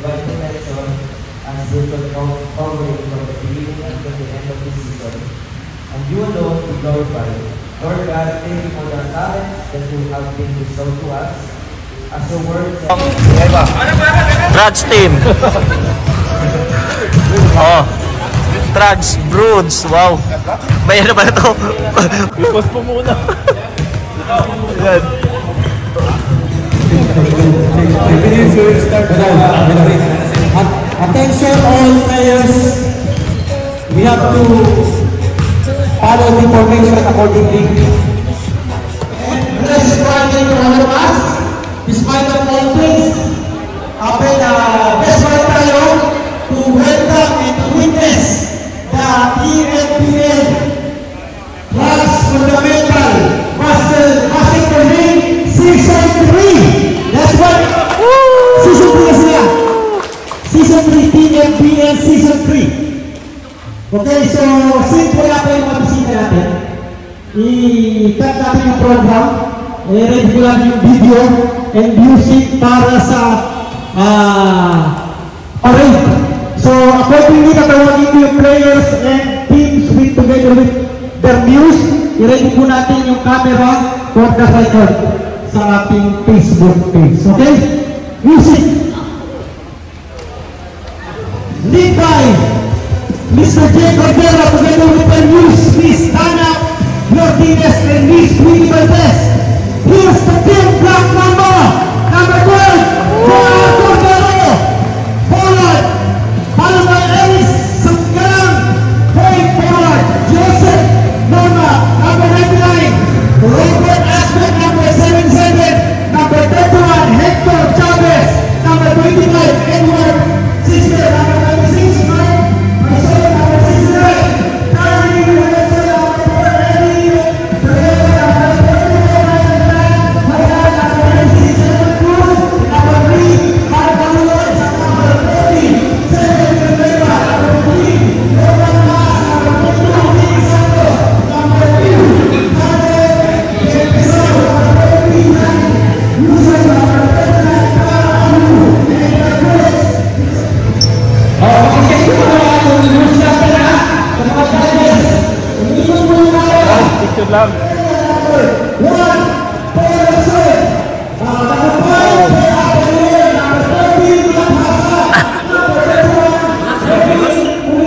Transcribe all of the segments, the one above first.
vital lesson as they could cover it from the beginning until the end of the season. And you alone be glorified. Lord God, thank you for the talents that you have been bestowed to us. As your word says, Trags team. Oh. Trags, Broods, wow. Bayan na ba ito? I-post po muna. Yan. Attention all players. We have to follow the formation accordingly. And let's try to all of us, despite of all things, best right tayo to welcome and to witness the ENPL Class Fundamental Basketball League Season 3. That's what Season 3 is here. Season 3 ENPL Season 3. Okay, so since wala pa yung mga bisita natin, i-cut natin yung program, i-ready ko lang yung video and music para sa parade. So accordingly, natawagin ko yung players and teams together with their news. I-ready po natin yung camera for the record sa ating Facebook page. Okay? Music! Lead by Mr. J. Cordero together with the news, Miss Dana Martinez and Miss Winnie Valdez. Here's the team black number 12, Cordero. Forward, followed by Ellis Sanggalang. Point forward, Joseph Norma, number 99. Robert Aspect, number 77. Number 31, Hector Chavez. Number 25, Edward Sister, number 96, Mike. Lang.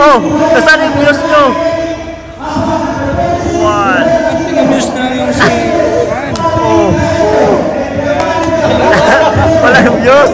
Oh, nasaan yung news nyo? One. News na yung oh. Wala yung news.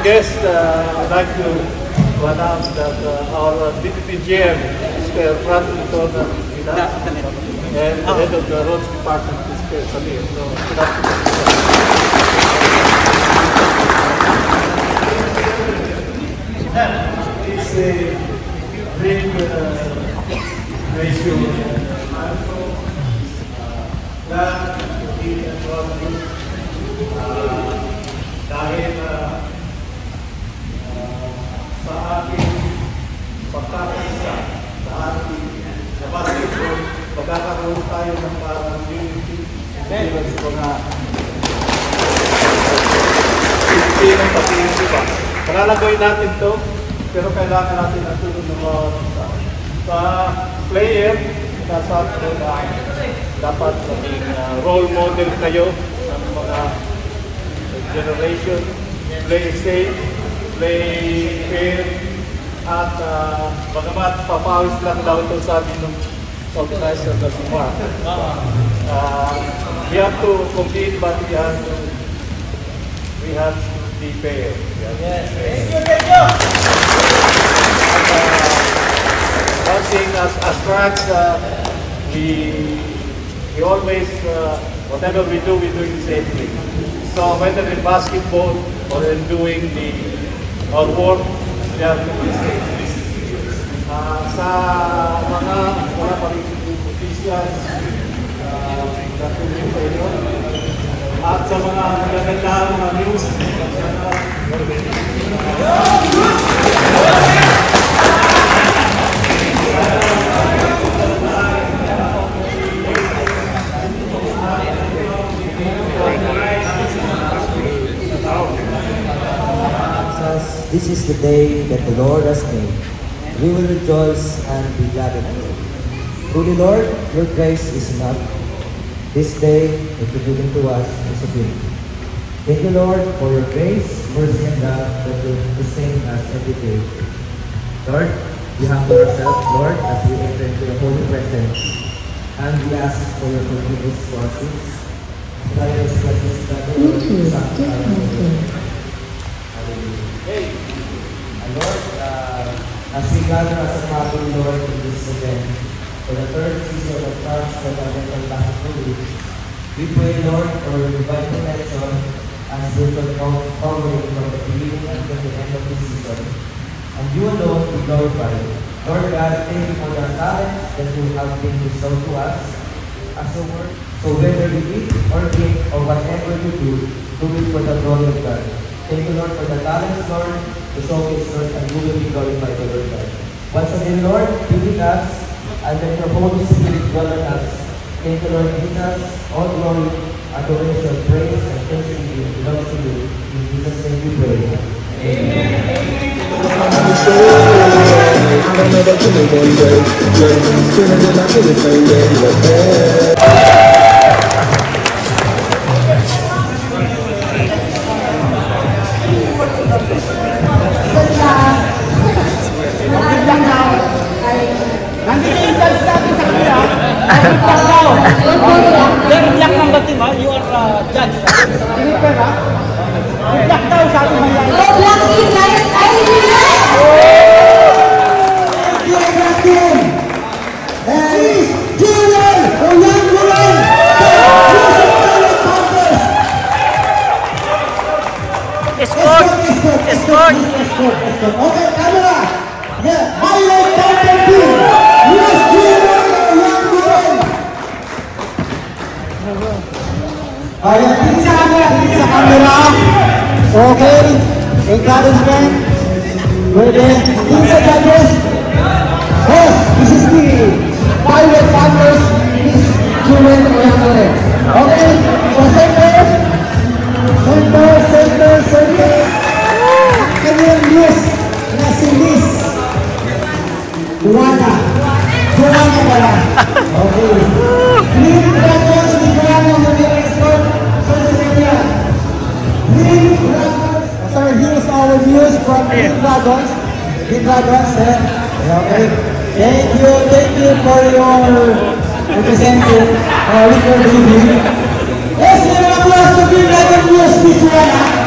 guest, I'd like to announce that our Deputy GM, Mr. Brandon Tonan, and the head of the roads department, Mr. Samir. So, good afternoon. It's a great ratio. That is dahil sa ating pagkakaisa, sa ating basketball, magkakaroon tayo ng parang unity even sa mga ng pag-iisip pa. Palalagawin natin ito, pero kailangan natin ang tulong ng mga sa player, nasa dapat maging role model kayo ng mga generation, play safe, play fair, at bagamat papawis lang daw ito sabi ng organizer na sumar. We have to compete, but we have to be fair. One thing as tracks, we always, whatever we do it safely. So whether in basketball or in doing our work, we have to be safe. Sa mga officials, natulong sa inyo, at sa mga magagandang news, This is the day that the Lord has made. We will rejoice and be glad in it. Truly, Lord, your grace is enough. This day that you're giving to us is a gift. Thank you, Lord, for your grace, mercy, and love that you're the same as every day. Lord, we humble ourselves, Lord, as we enter into your holy presence. And we ask for your forgiveness for our sins. Lord, as we gather as a family, Lord, in this event, for the third season of Transcontinental Basketball League, we pray, Lord, for divine protection as we will covering from the beginning until the end of the season. And you alone be glorified. Lord God, thank you for the talents that you have been bestowed to us as a work. So whether we eat or drink or whatever we do it for the glory of God. Thank you, Lord, for the talents, Lord, to showcase, Lord, and you will be glorified, Lord God. Once again, Lord, be with us, and let your Holy Spirit dwell in us. Thank you, Lord Jesus. All glory, adoration, praise, and thanksgiving belongs to you. In Jesus' name we pray. You are judge. Black daw sa ating bayan. Oh, black team, guys! Ay, please, Julian! O yan, Julian! Escort! Escort! Okay, camera! Yeah, highlight counter team! Yes, Julian! O yan, Julian! Ayan, tingin sa camera. Okay, encouragement. Ready? Tingin sa judges. Yes, this is the pilot partners. Miss Julian Oyamore. Okay, so center. Kanyang news na si Miss Juana pala. Okay. Green Dragons, di Juana mag-export sa Sicilian. Green Dragons. Sorry, here's our news from Green Dragons. Green Dragons, okay. Thank you for your representing with your briefing. Yes, we have applause to Green Dragon News, Miss Juana.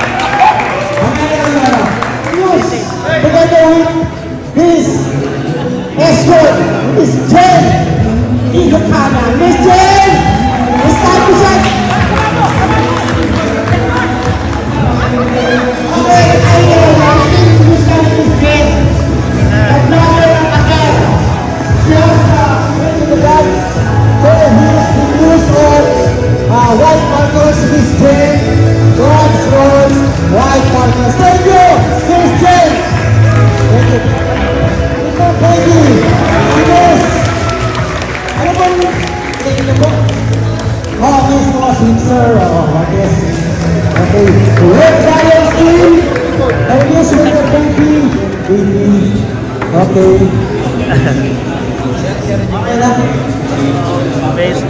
Mr. Benji. Okay. Okay lang. Base.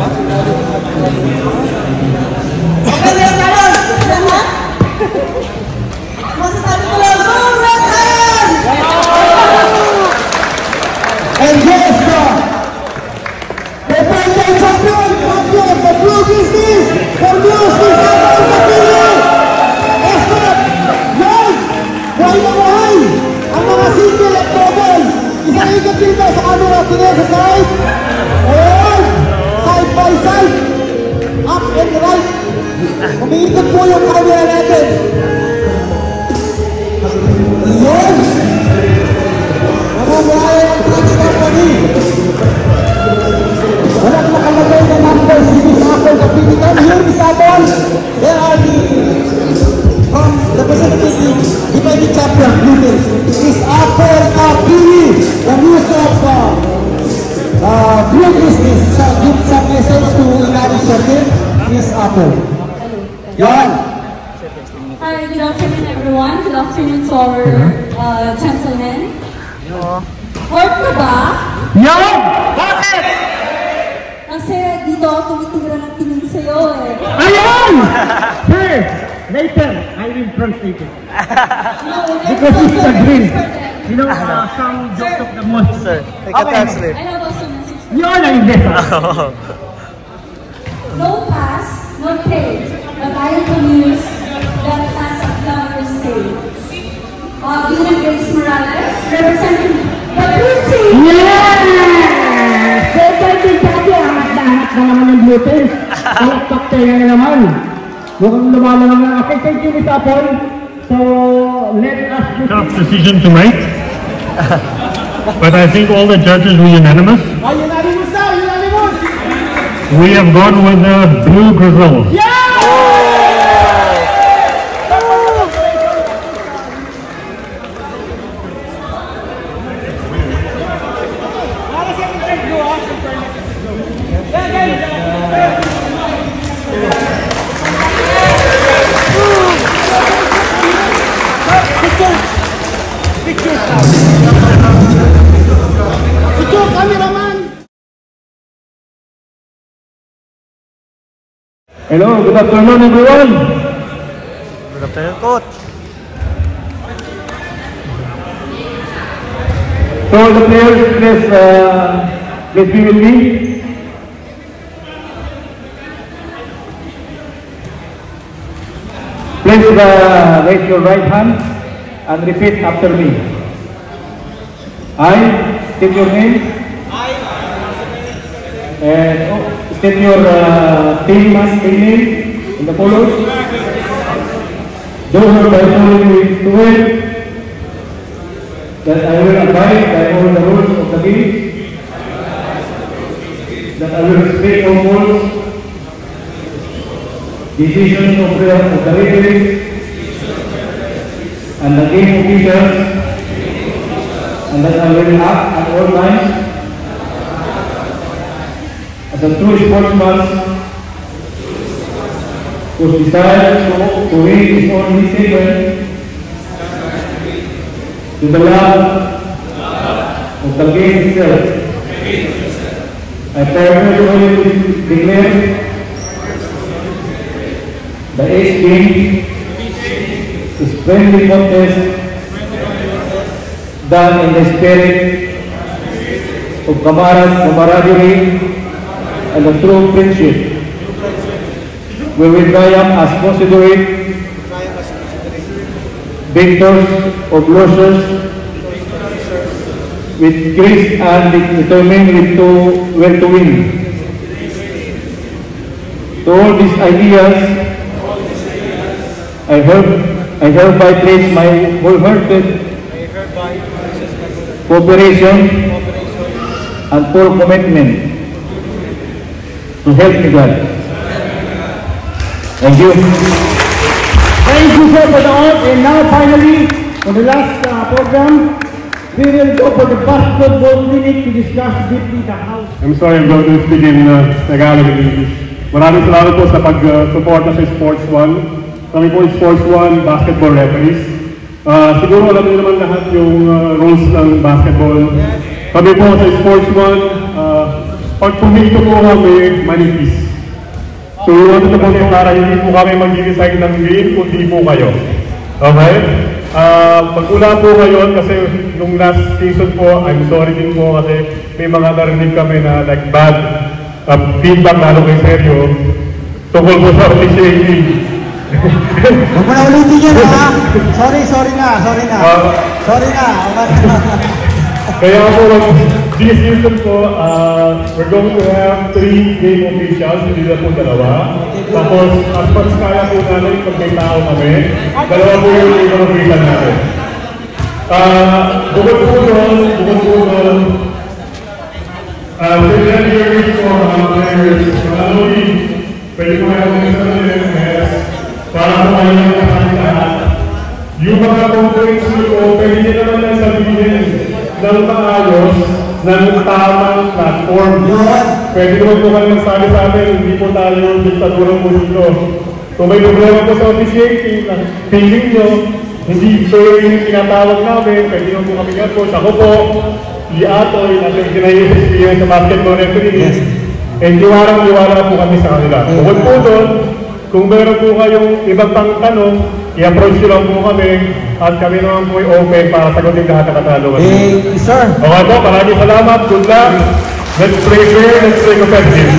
Okay, Red Lions! Lahat? Masasabi ko lang, go Red Lions! And yes, the defending champion, the blue business, the news is about the feeling. Escort, yan, buhay na buhay, ang mga single at double. Isang ikot dito sa camera, tingin sa side. Ayan, side by side, up and right. Umiikot po yung camera natin. Ayan. Mamamahaya ang Trans Company. Walang nakalagay na numbers dito sa Apple Kapitikan. Here is Apple. There are from the representative defending champion, Bluetooth. Is Apple Kapili. The news of blue business. Give some message to United States. Is Apple. Yan. Hi, good afternoon everyone. Good afternoon to our gentlemen. Work na ba? Yan! Bakit? Kasi dito ako tumitira ng tingin sa'yo eh. Ayan! Sir, later, I will translate it. No, Because it's a dream. You know, Sir. some jokes of the most. Sir, I can translate. I have also message. Yun ang invest. No pass, no pay. But I am the news that has a flower state. Unit Grace Morales, representing the blue team. Yes! Second din dati, angat-angat na naman ng Bluetooth. Palakpak tayo na naman. Mukhang lumalaman na. Okay, thank you, Miss Apple. So, let us... Tough decision tonight, but I think all the judges were unanimous. Oh, unanimous na! Unanimous! We have gone with the blue grizzle. Yeah! Hello, good afternoon everyone. Good afternoon, coach. So the players, please be with me. Please raise your right hand and repeat after me. I state your name. And state your team name in the follows. Do hereby solemnly swear that I will abide by all the rules of the game, that I will respect all rules, decisions of the referees and the game officials, and that I will act at all times as a true sportsman who desires to win his own discipline to the love of the game itself. I personally declare the 8th game is friendly contest done in the spirit of camaraderie and a true friendship. We will triumph as considerate victors or losers with grace and determined where to win. To all these ideas, I hereby place my wholehearted cooperation and full commitment. To help me God. Thank you. Thank you, sir, for the oath. And now, finally, for the last program, we will go for the basketball clinic to discuss deeply the house. I'm sorry, I'm going to speak in Tagalog and English. Maraming salamat po sa pag-suporta sa Sports 1. Kami po Sports 1 basketball referees. Siguro alam niyo naman lahat yung rules ng basketball. Kami po sa sportsman, pag pumito po kami, manipis. So, ano po para hindi po kami mag-decide ng game, kundi po kayo. Okay? Pag-ula po ngayon, kasi nung last season po, I'm sorry din po kasi may mga narinig kami na like bad feedback lalo kay Sergio tungkol po sa officiating. Huwag mo na ulitin yun, ha? Sorry na. Kaya po, this season po, we're going to have 3 game officials, hindi na po 2. Tapos, as much kaya po namin, pag may tao kami, 2 po yung game official natin. Bukod po doon, sila years po, players, only, pwede po kayo kami sa LMS, para po kayo ng lahat. Yung mga complaints nyo, pwede nyo naman lang sabihin ng maayos, ng tamang platform. Pwede naman po kayo magsabi sa amin, hindi po tayo diktaturang po dito. Kung may problema po sa officiating, feeling nyo, hindi ito yung tinatawag namin, pwede naman po kami approach. Ako po, si Atoy, natin kinay-experience sa basketball referee, and liwarang-liwara po kami sa kanila. Bukod po doon, kung meron po kayong ibang pang tanong, i-approach nyo lang po kami at kami naman po open para sagutin lahat ng katanungan. Hey, sir. Okay po, maraming salamat. Good luck. Let's play fair, let's play competitive.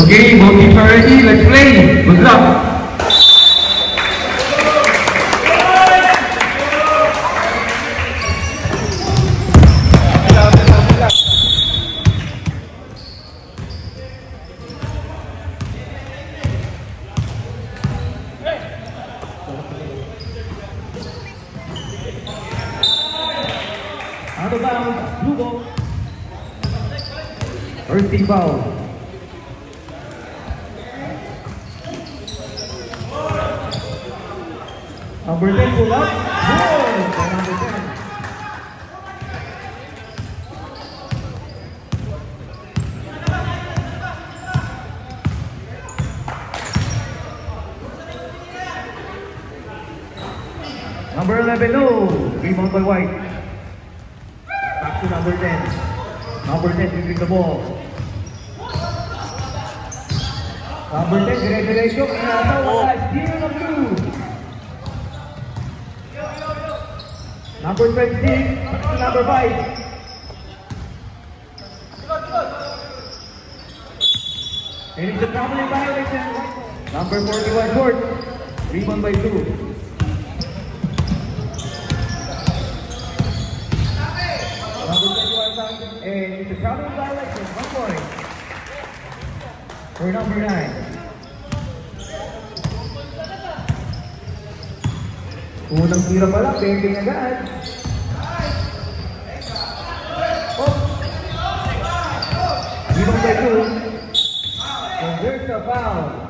Okay, both teams are ready. Let's play. Good luck. Out of bounds, blue ball. First team foul. Number 10 pull up. Good! By number 10. Number 11, no. Rebound by White. Back to number 10. Number 10, dribbling the ball. Number 10, dire-diretso. Inata, wala. Steal of 2. Number 26, back to number 5. And it's a traveling violation. Number 41, short. Rebound by 2. And it's a traveling violation, 1 point. For number 9. Unang tira pa lang, pending agad. Oh! Rebound by 2. And there's a foul.